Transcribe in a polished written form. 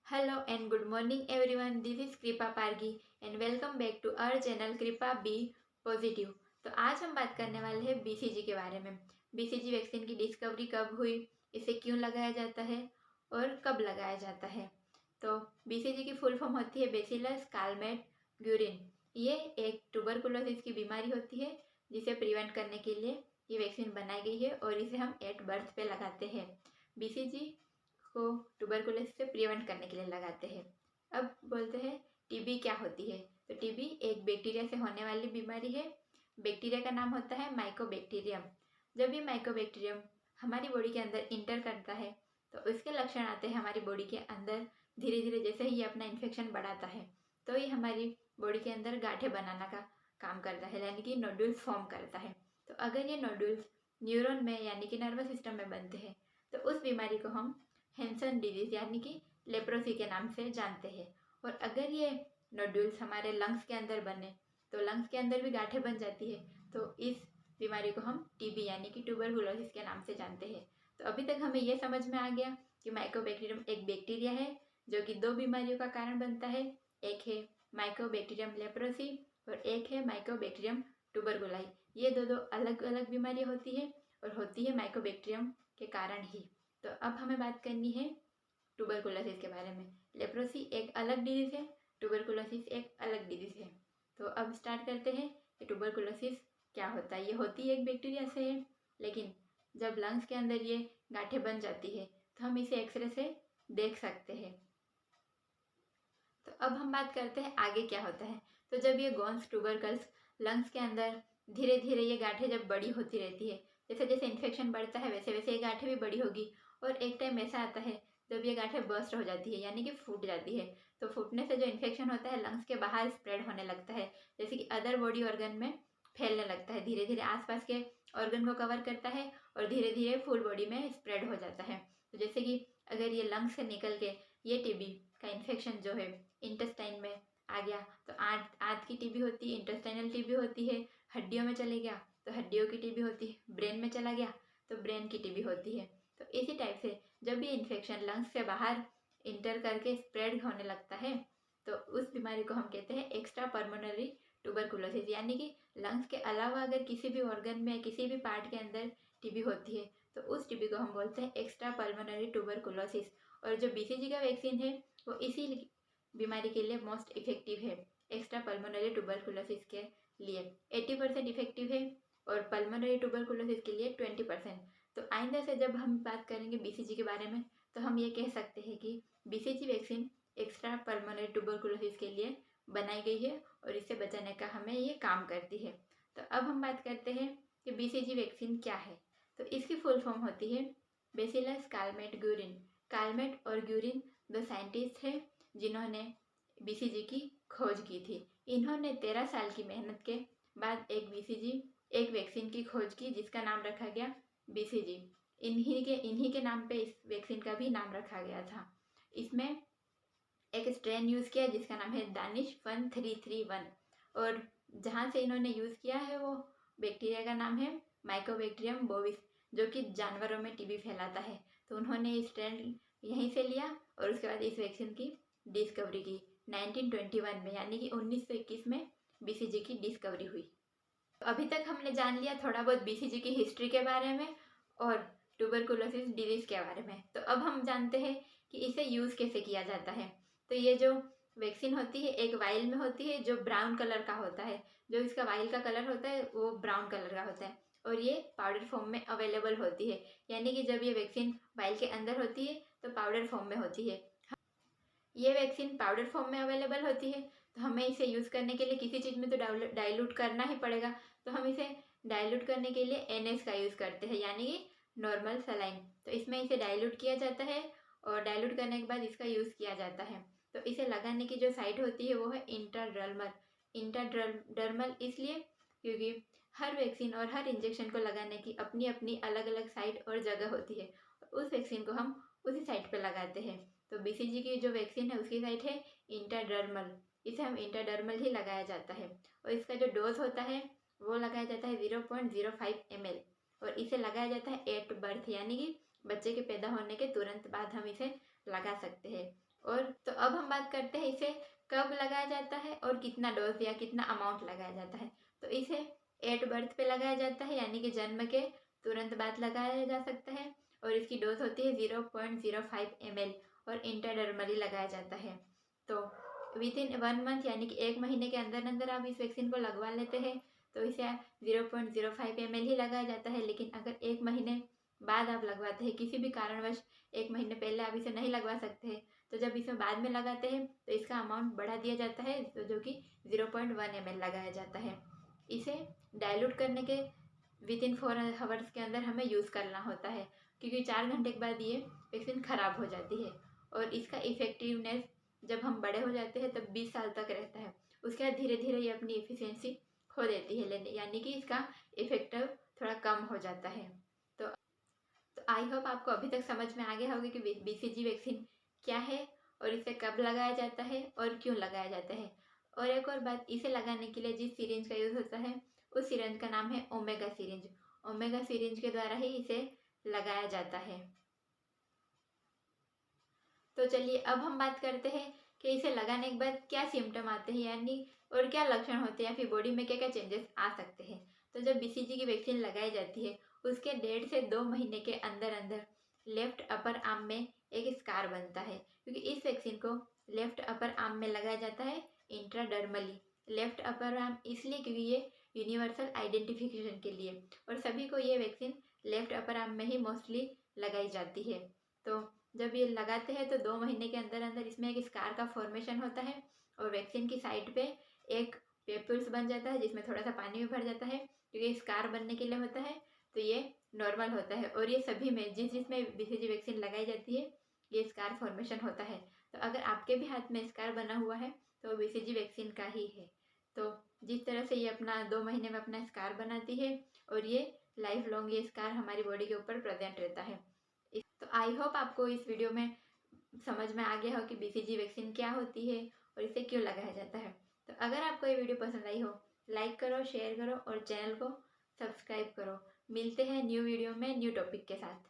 Hello and good morning everyone. This is कृपा Pargi and welcome back to our channel कृपा B positive. तो आज हम बात करने वाले हैं बीसीजी के बारे में। बीसीजी वैक्सीन की डिस्कवरी कब हुई, इसे क्यों लगाया जाता है और कब लगाया जाता है। तो बीसीजी की फुल फॉर्म होती है बेसिलस कालमेट ग्यूरिन। ये एक ट्यूबरकुलोसिस की बीमारी होती है जिसे प्रिवेंट करने के लिए ये वैक्सीन बनाई गई है और इसे हम एट बर्थ पे लगाते हैं। बीसीजी को ट्यूबरकुलोसिस से प्रिवेंट करने के लिए लगाते हैं। अब बोलते हैं टीबी क्या होती है। तो टीबी एक बैक्टीरिया से होने वाली बीमारी है। बैक्टीरिया का नाम होता है माइकोबैक्टीरियम। जब ये माइकोबैक्टीरियम हमारी बॉडी के अंदर इंटर करता है तो उसके लक्षण आते हैं हमारी बॉडी के अंदर। धीरे धीरे जैसे ही ये अपना इन्फेक्शन बढ़ाता है तो ये हमारी बॉडी के अंदर गांठें बनाना का काम करता है, यानी कि नोड्यूल्स फॉर्म करता है। तो अगर ये नोड्यूल्स न्यूरॉन में यानी कि नर्वस सिस्टम में बनते हैं तो उस बीमारी को हम हैंसन डिजीज यानी कि लेप्रोसी के नाम से जानते हैं। और अगर ये नोड्यूल्स हमारे लंग्स के अंदर बने तो लंग्स के अंदर भी गांठें बन जाती है, तो इस बीमारी को हम टीबी यानी कि ट्यूबरकुलोसिस के नाम से जानते हैं। तो अभी तक हमें ये समझ में आ गया कि माइकोबैक्टीरियम एक बैक्टीरिया है जो कि दो बीमारियों का कारण बनता है। एक है माइकोबैक्टीरियम लेप्रोसी और एक है माइकोबैक्टीरियम ट्यूबरकुलाई। ये दो अलग अलग बीमारियाँ होती है और होती है माइकोबैक्टीरियम के कारण ही। तो अब हमें बात करनी है ट्यूबरकुलोसिस के बारे में। लेप्रोसी एक अलग डिजीज है, ट्यूबरकुलोसिस एक अलग डिजीज है। तो अब स्टार्ट करते हैं कि ट्यूबरकुलोसिस क्या होता है। ये होती एक बैक्टीरिया से है, लेकिन जब लंग्स के अंदर ये गांठें बन जाती है तो हम इसे एक्सरे से देख सकते हैं। तो अब हम बात करते हैं आगे क्या होता है। तो जब ये गॉन्स ट्यूबरकल्स लंग्स के अंदर धीरे धीरे ये गांठें जब बड़ी होती रहती है, जैसे जैसे इन्फेक्शन बढ़ता है वैसे वैसे ये गांठें भी बड़ी होगी और एक टाइम ऐसा आता है जब ये गांठें बर्स्ट हो जाती है यानी कि फूट जाती है। तो फूटने से जो इन्फेक्शन होता है लंग्स के बाहर स्प्रेड होने लगता है, जैसे कि अदर बॉडी ऑर्गन में फैलने लगता है। धीरे धीरे आसपास के ऑर्गन को कवर करता है और धीरे धीरे फुल बॉडी में स्प्रेड हो जाता है। तो जैसे कि अगर ये लंग्स से निकल के ये टीबी का इन्फेक्शन जो है इंटेस्टाइन में आ गया तो आंत की टीबी होती है, इंटेस्टाइनल टीबी होती है। हड्डियों में चले गया तो हड्डियों की टीबी होती है। ब्रेन में चला गया तो ब्रेन की टीबी होती है। तो इसी टाइप से जब ये इन्फेक्शन लंग्स से बाहर इंटर करके स्प्रेड होने लगता है तो उस बीमारी को हम कहते हैं एक्स्ट्रा पल्मोनरी ट्यूबरकुलोसिस। यानी कि लंग्स के अलावा अगर किसी भी ऑर्गन में किसी भी पार्ट के अंदर टीबी होती है तो उस टीबी को हम बोलते हैं एक्स्ट्रा पल्मोनरी ट्यूबरकुलोसिस। और जो बीसीजी का वैक्सीन है वो इसी बीमारी के लिए मोस्ट इफेक्टिव है, एक्स्ट्रा पल्मोनरी ट्यूबरकुलोसिस के लिए 80% इफेक्टिव है और पल्मोनरी ट्यूबरकुलोसिस के लिए 20%। तो आइंदा से जब हम बात करेंगे बीसीजी के बारे में तो हम ये कह सकते हैं कि BCG vaccine extra pulmonary tuberculosis के लिए बनाई गई है और इससे बचाने का हमें ये काम करती है। तो अब हम बात करते हैं कि बीसीजी वैक्सीन क्या है। तो इसकी फुल फॉर्म होती है बेसिलस कालमेट ग्यूरिन। कालमेट और ग्यूरिन दो साइंटिस्ट हैं जिन्होंने बीसीजी की खोज की थी। इन्होंने 13 साल की मेहनत के बाद एक वैक्सीन की खोज की जिसका नाम रखा गया बीसीजी। इन्हीं के नाम पे इस वैक्सीन का भी नाम रखा गया था। इसमें एक स्ट्रेन यूज़ किया जिसका नाम है दानिश 1331 और जहाँ से इन्होंने यूज़ किया है वो बैक्टीरिया का नाम है माइकोबैक्टीरियम बोविस, जो कि जानवरों में टीबी फैलाता है। तो उन्होंने स्ट्रेन यहीं से लिया और उसके बाद इस वैक्सीन की डिस्कवरी की 1921 में, यानी कि 1921 में बीसीजी की डिस्कवरी हुई। तो अभी तक हमने जान लिया थोड़ा बहुत बीसीजी की हिस्ट्री के बारे में और ट्यूबरकुलोसिस डिजीज़ के बारे में। तो अब हम जानते हैं कि इसे यूज़ कैसे किया जाता है। तो ये जो वैक्सीन होती है एक वाइल में होती है जो ब्राउन कलर का होता है। जो इसका वाइल का कलर होता है वो ब्राउन कलर का होता है और ये पाउडर फॉर्म में अवेलेबल होती है। यानी कि जब ये वैक्सीन वाइल के अंदर होती है तो पाउडर फॉर्म में होती है। ये वैक्सीन पाउडर फॉर्म में अवेलेबल होती है तो हमें इसे यूज़ करने के लिए किसी चीज़ में तो डाइल्यूट करना ही पड़ेगा। तो हम इसे डाइल्यूट करने के लिए एनएस का यूज़ करते हैं, यानी कि नॉर्मल सलाइन। तो इसमें इसे डाइल्यूट किया जाता है और डाइल्यूट करने के बाद इसका यूज़ किया जाता है। तो इसे लगाने की जो साइट होती है वो है इंट्राडर्मल। इंट्राडर्मल इसलिए क्योंकि हर वैक्सीन और हर इंजेक्शन को लगाने की अपनी अपनी अलग अलग साइट और जगह होती है। उस वैक्सीन को हम उसी साइट पर लगाते हैं। तो बीसीजी की जो वैक्सीन है उसकी साइट है इंट्राडर्मल, इसे हम इंट्राडर्मल ही लगाया जाता है। और इसका जो डोज होता है वो लगाया जाता है 0.05 ml और इसे लगाया जाता है एट बर्थ, यानी कि बच्चे के पैदा होने के तुरंत बाद हम इसे लगा सकते हैं। और अब हम बात करते हैं इसे कब लगाया जाता है और कितना डोज या कितना अमाउंट लगाया जाता है। तो इसे एट बर्थ पे लगाया जाता है, यानी कि जन्म के तुरंत बाद लगाया जा सकता है, और इसकी डोज होती है 0.05 ml और इंट्राडर्मली लगाया जाता है। तो विद इन 1 मंथ यानी कि 1 महीने के अंदर अंदर आप इस वैक्सीन को लगवा लेते हैं तो इसे 0.05 ml ही लगाया जाता है। लेकिन अगर 1 महीने बाद आप लगवाते हैं, किसी भी कारणवश 1 महीने पहले आप इसे नहीं लगवा सकते हैं, तो जब इसमें बाद में लगाते हैं तो इसका अमाउंट बढ़ा दिया जाता है, तो जो कि 0.1 ml लगाया जाता है। इसे डाइल्यूट करने के विद इन 4 आवर्स के अंदर हमें यूज़ करना होता है, क्योंकि 4 घंटे के बाद ये वैक्सीन ख़राब हो जाती है। और इसका इफ़ेक्टिवनेस जब हम बड़े हो जाते हैं तब 20 साल तक रहता है। उसके बाद धीरे धीरे ये अपनी एफिशिएंसी खो देती है, लेने यानी कि इसका इफेक्टिव थोड़ा कम हो जाता है। तो आई होप आपको अभी तक समझ में आ गया होगा कि BCG वैक्सीन क्या है और इसे कब लगाया जाता है और क्यों लगाया जाता है। और एक और बात, इसे लगाने के लिए जिस सिरिंज का यूज़ होता है उस सिरिंज का नाम है ओमेगा सिरिंज। ओमेगा सिरिंज के द्वारा ही इसे लगाया जाता है। तो चलिए अब हम बात करते हैं कि इसे लगाने के बाद क्या सिम्टम आते हैं, यानी और क्या लक्षण होते हैं या फिर बॉडी में क्या क्या चेंजेस आ सकते हैं। तो जब BCG की वैक्सीन लगाई जाती है उसके 1.5 से 2 महीने के अंदर अंदर लेफ्ट अपर आर्म में एक स्कार बनता है, क्योंकि इस वैक्सीन को लेफ्ट अपर आर्म में लगाया जाता है इंट्राडर्मली। लेफ्ट अपर आर्म इसलिए क्योंकि ये यूनिवर्सल आइडेंटिफिकेशन के लिए, और सभी को ये वैक्सीन लेफ्ट अपर आर्म में ही मोस्टली लगाई जाती है। तो जब ये लगाते हैं तो 2 महीने के अंदर अंदर इसमें एक स्कार का फॉर्मेशन होता है, और वैक्सीन की साइड पे एक पेपुल्स बन जाता है जिसमें थोड़ा सा पानी भी भर जाता है, क्योंकि स्कार बनने के लिए होता है। तो ये नॉर्मल होता है, और ये सभी में जिसमें BCG वैक्सीन लगाई जाती है ये स्कार फॉर्मेशन होता है। तो अगर आपके भी हाथ में स्कार बना हुआ है तो BCG वैक्सीन का ही है। तो जिस तरह से ये अपना 2 महीने में अपना स्कार बनाती है, और ये लाइफ लॉन्ग ये स्कार हमारी बॉडी के ऊपर प्रेजेंट रहता है। तो आई होप आपको इस वीडियो में समझ में आ गया हो कि BCG वैक्सीन क्या होती है और इसे क्यों लगाया जाता है। तो अगर आपको ये वीडियो पसंद आई हो, लाइक करो, शेयर करो और चैनल को सब्सक्राइब करो। मिलते हैं न्यू वीडियो में न्यू टॉपिक के साथ।